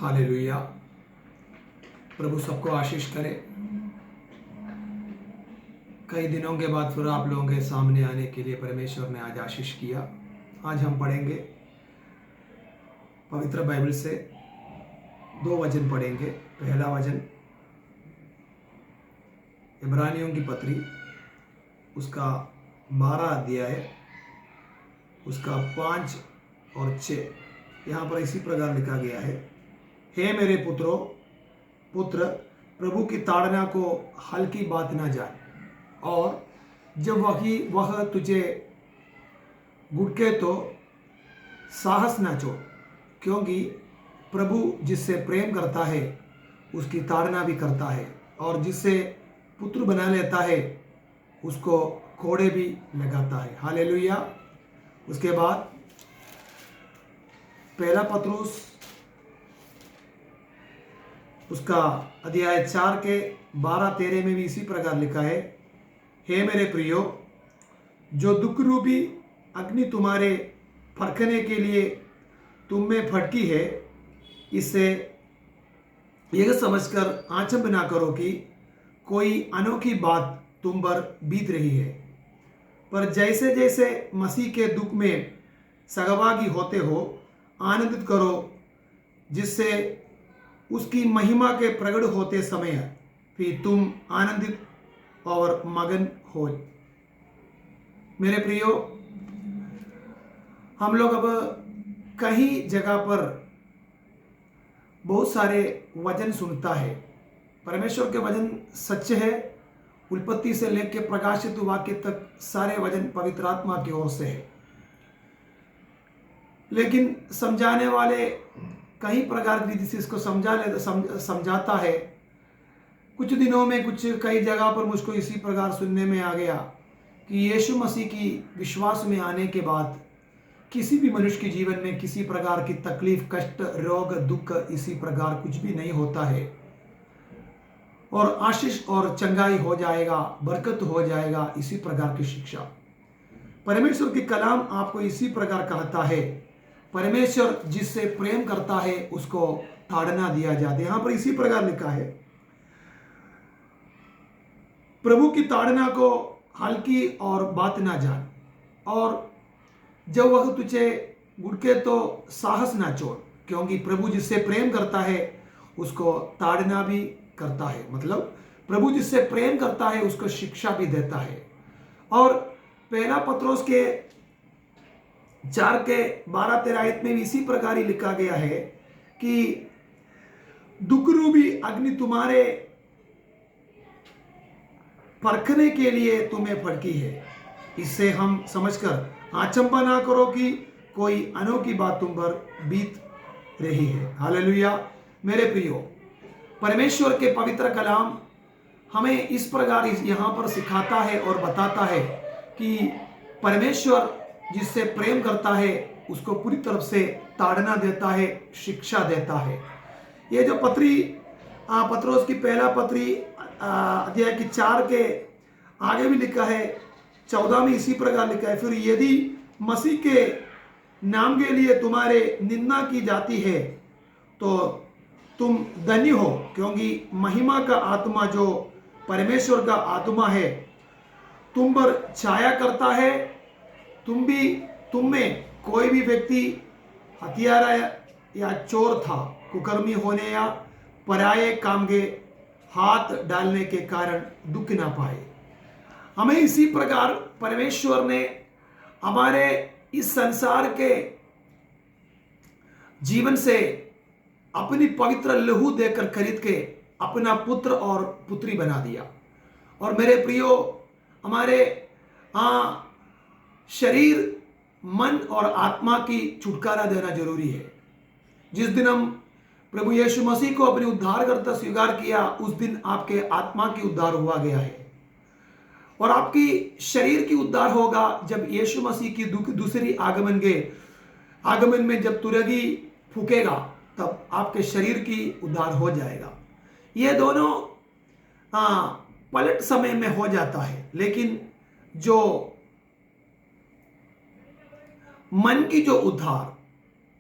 Hallelujah. प्रभु सबको आशीष करे। कई दिनों के बाद फिर आप लोगों के सामने आने के लिए परमेश्वर ने आज आशीष किया। आज हम पढ़ेंगे पवित्र बाइबल से 2 वचन पढ़ेंगे। पहला वचन इब्रानियों की पत्री उसका 12 अध्याय उसका 5 और 6। यहाँ पर इसी प्रकार लिखा गया है, हे मेरे पुत्र, प्रभु की ताड़ना को हल्की बात ना जान, और जब वह तुझे गुड़के तो साहस ना छोड़, क्योंकि प्रभु जिससे प्रेम करता है उसकी ताड़ना भी करता है, और जिससे पुत्र बना लेता है उसको कोड़े भी लगाता है। हालेलुया। उसके बाद पहला पत्रुस उसका अध्याय 4 के 12-13 में भी इसी प्रकार लिखा है, हे मेरे प्रियो, जो दुख रूपी अग्नि तुम्हारे फड़कने के लिए तुम में फटकी है, इससे यह समझकर आचंब ना करो कि कोई अनोखी बात तुम पर बीत रही है, पर जैसे जैसे मसीह के दुख में सहभागी होते हो आनंदित करो, जिससे उसकी महिमा के प्रकट होते समय फिर तुम आनंदित और मगन हो। मेरे प्रियो, हम लोग अब कहीं जगह पर बहुत सारे वचन सुनता है। परमेश्वर के वचन सच्चे है। उत्पत्ति से लेकर प्रकाशित वाक्य तक सारे वचन पवित्र आत्मा की ओर से है, लेकिन समझाने वाले कई प्रकार की विधि से इसको समझाता है। कुछ दिनों में कई जगह पर मुझको इसी प्रकार सुनने में आ गया कि यीशु मसीह की विश्वास में आने के बाद किसी भी मनुष्य के जीवन में किसी प्रकार की तकलीफ, कष्ट, रोग, दुख, इसी प्रकार कुछ भी नहीं होता है, और आशीष और चंगाई हो जाएगा, बरकत हो जाएगा, इसी प्रकार की शिक्षा परमेश्वर की कलाम आपको इसी प्रकार कहता है। परमेश्वर जिससे प्रेम करता है उसको ताड़ना दिया जाता है। यहां पर इसी प्रकार लिखा है, प्रभु की ताड़ना को हल्की और बात ना जान, और जब वह तुझे गुड़के तो साहस ना छोड़, क्योंकि प्रभु जिससे प्रेम करता है उसको ताड़ना भी करता है। मतलब प्रभु जिससे प्रेम करता है उसको शिक्षा भी देता है। और पहला पत्रोस के 4 के 12-13 आयत में भी इसी प्रकार ही लिखा गया है कि दुख रूपी अग्नि तुम्हारे परखने के लिए तुम्हें फटकी है, इससे हम समझकर आचंबा ना करो कि कोई अनोखी बात तुम पर बीत रही है। हालेलुया। मेरे प्रियो, परमेश्वर के पवित्र कलाम हमें इस प्रकार यहाँ पर सिखाता है और बताता है कि परमेश्वर जिससे प्रेम करता है उसको पूरी तरफ से ताड़ना देता है, शिक्षा देता है। ये जो पत्रोस की पहला पत्री अध्याय की 4 के आगे भी लिखा है, 14 में इसी प्रकार लिखा है, फिर यदि मसीह के नाम के लिए तुम्हारे निंदा की जाती है तो तुम धन्य हो, क्योंकि महिमा का आत्मा जो परमेश्वर का आत्मा है तुम पर छाया करता है। तुम में कोई भी व्यक्ति हत्यारा या चोर था, कुकर्मी होने या पराये काम के हाथ डालने के कारण दुख ना पाए। हमें इसी प्रकार परमेश्वर ने हमारे इस संसार के जीवन से अपनी पवित्र लहू देकर खरीद के अपना पुत्र और पुत्री बना दिया। और मेरे प्रियो, हमारे शरीर, मन और आत्मा की छुटकारा देना जरूरी है। जिस दिन हम प्रभु यीशु मसीह को अपने उद्धारकर्ता स्वीकार किया, उस दिन आपके आत्मा की उद्धार हुआ गया है, और आपकी शरीर की उद्धार होगा जब यीशु मसीह की दूसरी आगमन में जब तुरगी फूकेगा, तब आपके शरीर की उद्धार हो जाएगा। ये दोनों पलट समय में हो जाता है, लेकिन जो मन की जो उद्धार,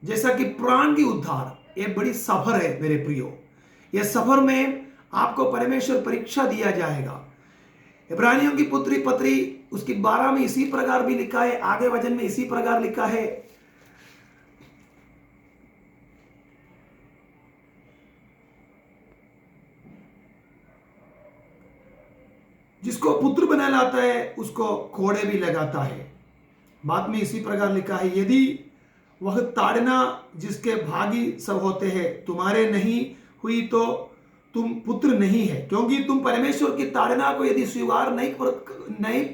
जैसा कि प्राण की उद्धार, ये बड़ी सफर है मेरे प्रियो। ये सफर में आपको परमेश्वर परीक्षा दिया जाएगा। इब्रानियों की पुत्री पत्री उसकी 12 में इसी प्रकार भी लिखा है, आगे वचन में इसी प्रकार लिखा है, जिसको पुत्र बना लाता है उसको कोड़े भी लगाता है। बात में इसी प्रकार लिखा है, यदि वह ताड़ना जिसके भागी सब होते हैं तुम्हारे नहीं हुई तो तुम पुत्र नहीं है, क्योंकि तुम परमेश्वर की ताड़ना को यदि स्वीकार नहीं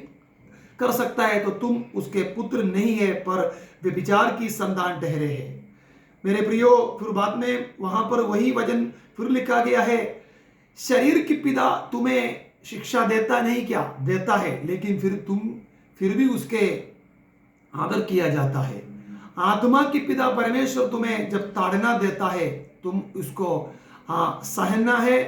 कर सकता है तो तुम उसके पुत्र नहीं है, पर व्यभिचार की संतान ठहरे हैं। मेरे प्रियो, फिर बाद में वहां पर वही वचन फिर लिखा गया है, शरीर की पिता तुम्हें शिक्षा देता नहीं क्या? देता है, लेकिन फिर भी उसके आदर किया जाता है। आत्मा की पिता परमेश्वर तुम्हें जब ताड़ना देता है तुम उसको सहना है,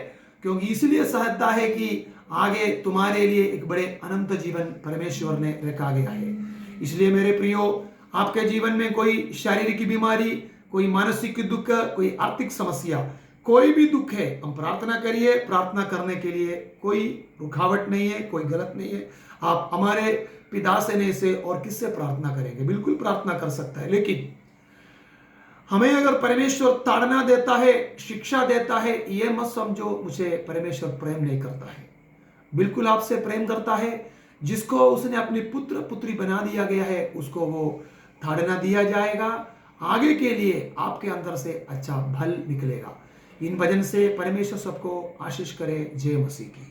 क्योंकि इसलिए सहता है कि आगे तुम्हारे लिए एक बड़े अनंत जीवन परमेश्वर ने रखा गया है। इसलिए मेरे प्रियो, आपके जीवन में कोई शारीरिक की बीमारी, कोई मानसिक दुख, कोई आर्थिक समस्या, कोई भी दुख है, हम प्रार्थना करिए। प्रार्थना करने के लिए कोई रुकावट नहीं है, कोई गलत नहीं है। आप हमारे पिता से नहीं से और किससे प्रार्थना करेंगे? बिल्कुल प्रार्थना कर सकता है, लेकिन हमें अगर परमेश्वर ताड़ना देता है, शिक्षा देता है, ये मत समझो मुझे परमेश्वर प्रेम नहीं करता है। बिल्कुल आपसे प्रेम करता है। जिसको उसने अपनी पुत्र पुत्री बना दिया गया है उसको वो ताड़ना दिया जाएगा। आगे के लिए आपके अंदर से अच्छा फल निकलेगा। इन वजन से परमेश्वर सबको आशीष करे। जय मसीह की।